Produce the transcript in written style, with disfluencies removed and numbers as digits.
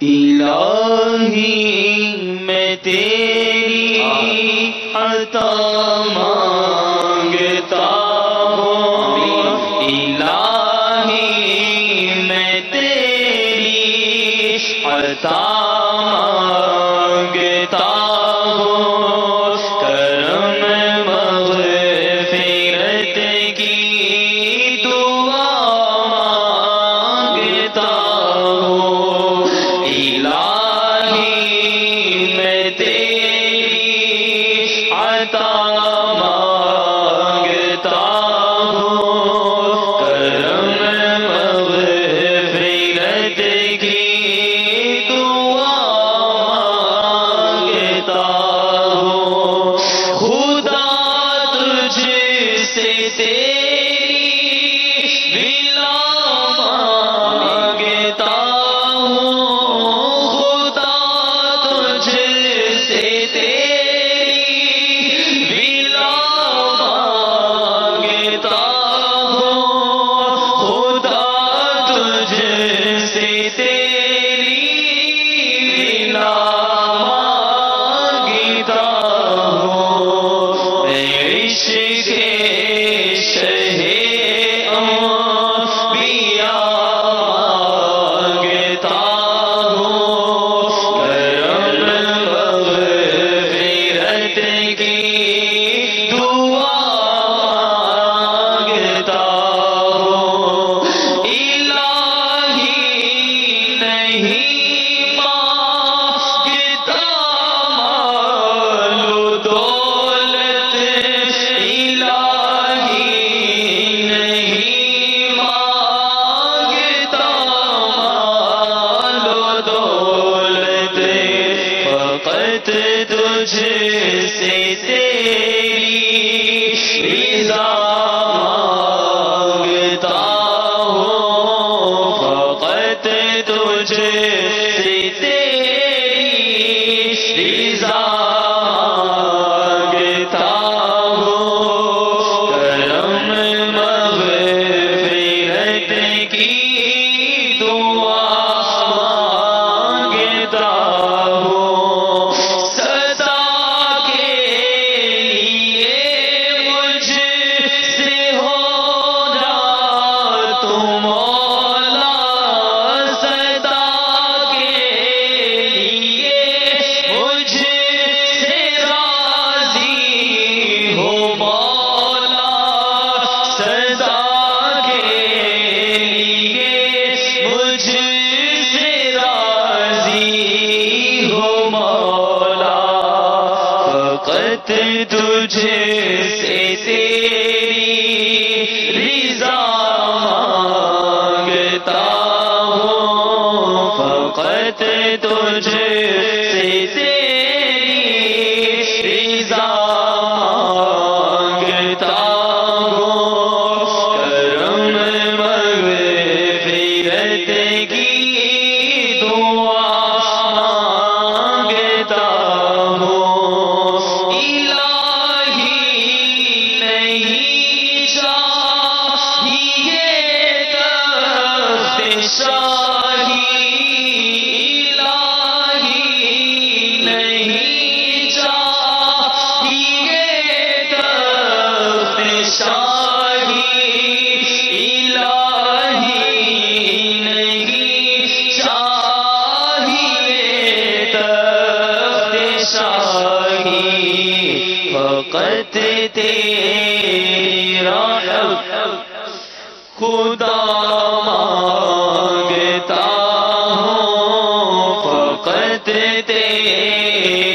الہی میں تیری عطا مانگتا ہوں، الہی میں تیری عطا مانگتا ہوں، کرم مغفرت کی دعا مانگتا ہوں، الہی میں تیری عطا مانگتا ہوں، کرم مغفرت کی دعا مانگتا ہوں، خدا تجھ سے تیری ولا مانگتا ہوں، خدا تجھ سے تیری ولا مانگتا ہوں، خدا تجھ سے تیری ولا مانگتا ہوں، میں عشق شہ انبیاء مانگتا ہوں، کرم مغفرت کی دعا مانگتا ہوں، الہی نہیں مانگتا مال و دولت، الہی نہیں مانگتا مال و دولت، فقط تجھ سے تیری رضا مانگتا ہوں، فقط تجھ سے تیری رضا مانگتا ہوں، کرم مغفرت کی دعا مانگتا ہوں، صدا کے لیے مجھ سے ہو جا تو مولا، صدا کے لیے مجھ سے راضی ہو مولا، صدا کے لیے مجھ سے راضی ہو مولا، فقط تجھ سے تیری رضا مانگتا ہوں، فقط تجھ سے تیری رضا مانگتا ہوں، کرم مغفرت کی دعا مانگتا ہوں، الہی نہیں چاہیے تخت شاہی، الہی نہیں چاہیے تخت شاہی، الہی نہیں چاہیے تخت شاہی، فقط تیرا خدا مانگتا ہوں، فقط تیرا